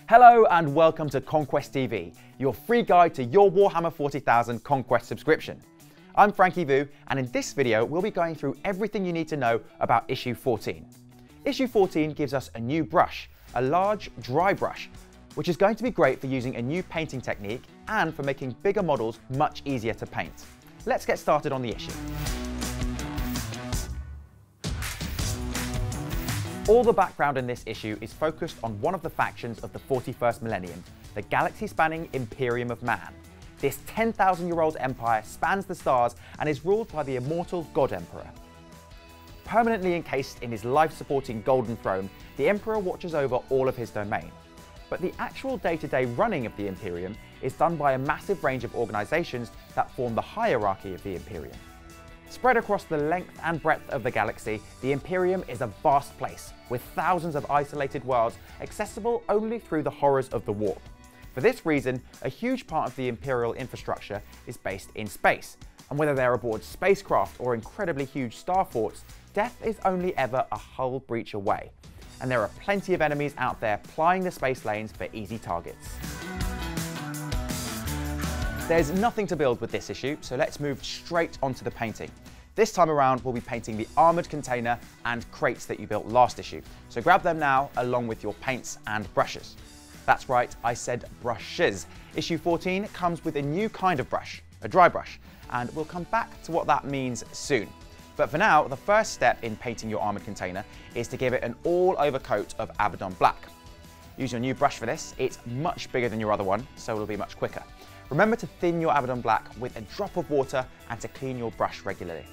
Hello and welcome to Conquest TV, your free guide to your Warhammer 40,000 Conquest subscription. I'm Frankie Vu, and in this video we'll be going through everything you need to know about issue 14. Issue 14 gives us a new brush, a large dry brush, which is going to be great for using a new painting technique and for making bigger models much easier to paint. Let's get started on the issue. All the background in this issue is focused on one of the factions of the 41st millennium, the galaxy-spanning Imperium of Man. This 10,000-year-old empire spans the stars and is ruled by the immortal God Emperor. Permanently encased in his life-supporting golden throne, the Emperor watches over all of his domain. But the actual day-to-day running of the Imperium is done by a massive range of organisations that form the hierarchy of the Imperium. Spread across the length and breadth of the galaxy, the Imperium is a vast place, with thousands of isolated worlds accessible only through the horrors of the warp. For this reason, a huge part of the Imperial infrastructure is based in space, and whether they're aboard spacecraft or incredibly huge star forts, death is only ever a hull breach away, and there are plenty of enemies out there plying the space lanes for easy targets. There's nothing to build with this issue, so let's move straight onto the painting. This time around, we'll be painting the armoured container and crates that you built last issue, so grab them now along with your paints and brushes. That's right, I said brushes. Issue 14 comes with a new kind of brush, a dry brush, and we'll come back to what that means soon. But for now, the first step in painting your armoured container is to give it an all-over coat of Abaddon Black. Use your new brush for this. It's much bigger than your other one, so it'll be much quicker. Remember to thin your Abaddon Black with a drop of water and to clean your brush regularly.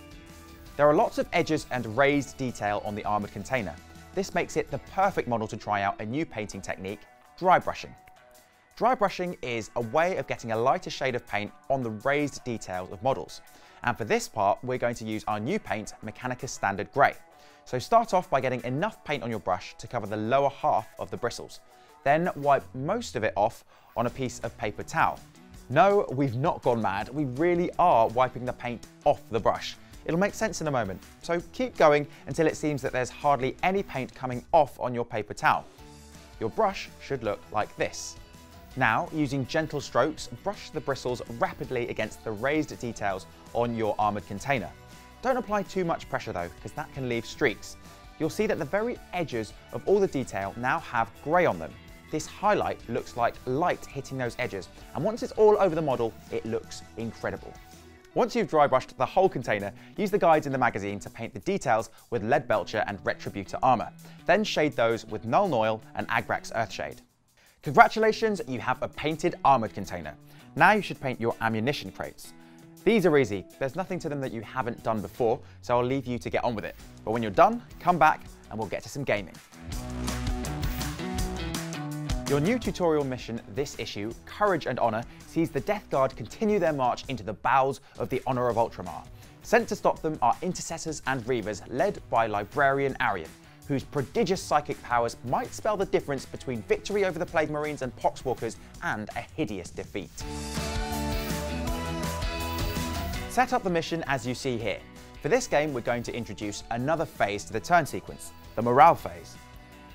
There are lots of edges and raised detail on the armoured container. This makes it the perfect model to try out a new painting technique, dry brushing. Dry brushing is a way of getting a lighter shade of paint on the raised details of models. And for this part, we're going to use our new paint, Mechanicus Standard Grey. So start off by getting enough paint on your brush to cover the lower half of the bristles. Then wipe most of it off on a piece of paper towel. No, we've not gone mad. We really are wiping the paint off the brush. It'll make sense in a moment. So keep going until it seems that there's hardly any paint coming off on your paper towel. Your brush should look like this. Now, using gentle strokes, brush the bristles rapidly against the raised details on your armoured container. Don't apply too much pressure though, because that can leave streaks. You'll see that the very edges of all the detail now have grey on them. This highlight looks like light hitting those edges, and once it's all over the model, it looks incredible. Once you've dry brushed the whole container, use the guides in the magazine to paint the details with Lead Belcher and Retributor armour. Then shade those with Null Noil and Agrax Earthshade. Congratulations, you have a painted armoured container. Now you should paint your ammunition crates. These are easy, there's nothing to them that you haven't done before, so I'll leave you to get on with it. But when you're done, come back and we'll get to some gaming. Your new tutorial mission this issue, Courage and Honour, sees the Death Guard continue their march into the bowels of the Honour of Ultramar. Sent to stop them are Intercessors and Reavers led by Librarian Arian, whose prodigious psychic powers might spell the difference between victory over the Plague Marines and Poxwalkers and a hideous defeat. Set up the mission as you see here. For this game, we're going to introduce another phase to the turn sequence, the morale phase.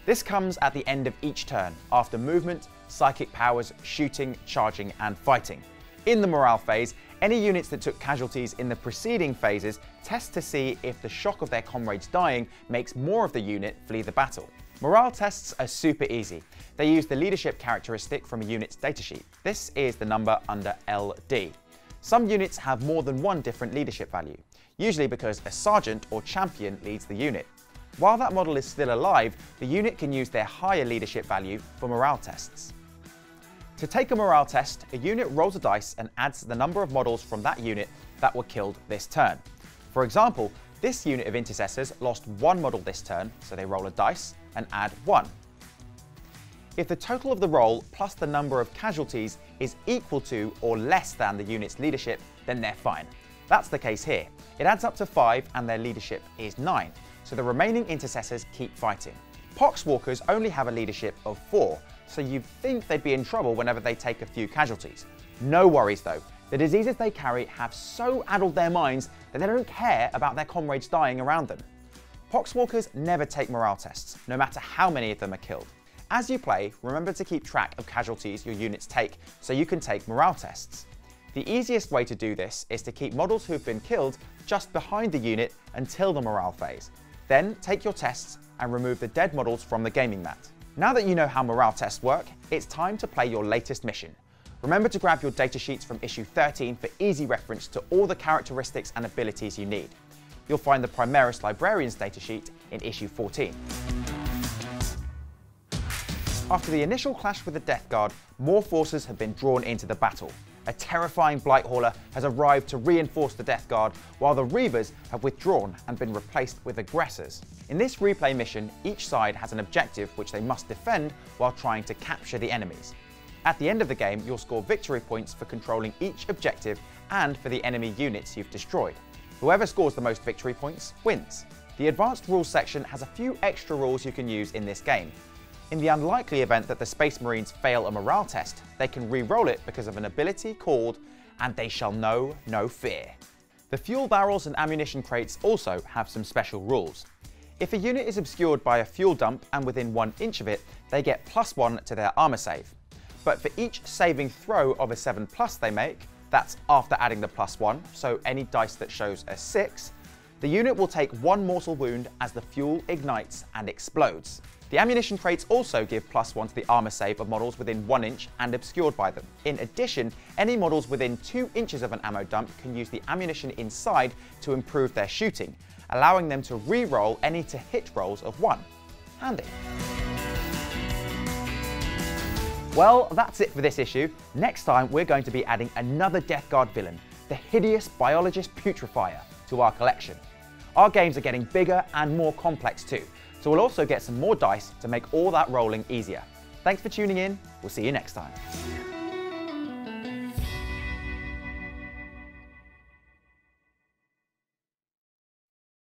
This comes at the end of each turn, after movement, psychic powers, shooting, charging, and fighting. In the morale phase, any units that took casualties in the preceding phases test to see if the shock of their comrades dying makes more of the unit flee the battle. Morale tests are super easy. They use the leadership characteristic from a unit's datasheet. This is the number under LD. Some units have more than one different leadership value, usually because a sergeant or champion leads the unit. While that model is still alive, the unit can use their higher leadership value for morale tests. To take a morale test, a unit rolls a dice and adds the number of models from that unit that were killed this turn. For example, this unit of Intercessors lost one model this turn, so they roll a dice and add 1. If the total of the roll plus the number of casualties is equal to or less than the unit's leadership, then they're fine. That's the case here. It adds up to 5 and their leadership is 9. So the remaining Intercessors keep fighting. Poxwalkers only have a leadership of 4, so you'd think they'd be in trouble whenever they take a few casualties. No worries though, the diseases they carry have so addled their minds that they don't care about their comrades dying around them. Poxwalkers never take morale tests, no matter how many of them are killed. As you play, remember to keep track of casualties your units take so you can take morale tests. The easiest way to do this is to keep models who've been killed just behind the unit until the morale phase. Then take your tests and remove the dead models from the gaming mat. Now that you know how morale tests work, it's time to play your latest mission. Remember to grab your datasheets from issue 13 for easy reference to all the characteristics and abilities you need. You'll find the Primaris Librarian's datasheet in issue 14. After the initial clash with the Death Guard, more forces have been drawn into the battle. A terrifying Blight Hauler has arrived to reinforce the Death Guard, while the Reavers have withdrawn and been replaced with aggressors. In this replay mission, each side has an objective which they must defend while trying to capture the enemies. At the end of the game, you'll score victory points for controlling each objective and for the enemy units you've destroyed. Whoever scores the most victory points wins. The Advanced Rules section has a few extra rules you can use in this game. In the unlikely event that the Space Marines fail a morale test, they can re-roll it because of an ability called "And They Shall Know No Fear." The fuel barrels and ammunition crates also have some special rules. If a unit is obscured by a fuel dump and within 1 inch of it, they get +1 to their armor save. But for each saving throw of a 7+ they make, that's after adding the +1, so any dice that shows a 6, the unit will take 1 mortal wound as the fuel ignites and explodes. The ammunition crates also give +1 to the armor save of models within 1 inch and obscured by them. In addition, any models within 2 inches of an ammo dump can use the ammunition inside to improve their shooting, allowing them to re-roll any to-hit rolls of 1. Handy. Well, that's it for this issue. Next time, we're going to be adding another Death Guard villain, the hideous biologist Putrefier, to our collection. Our games are getting bigger and more complex too, so we'll also get some more dice to make all that rolling easier. Thanks for tuning in. We'll see you next time.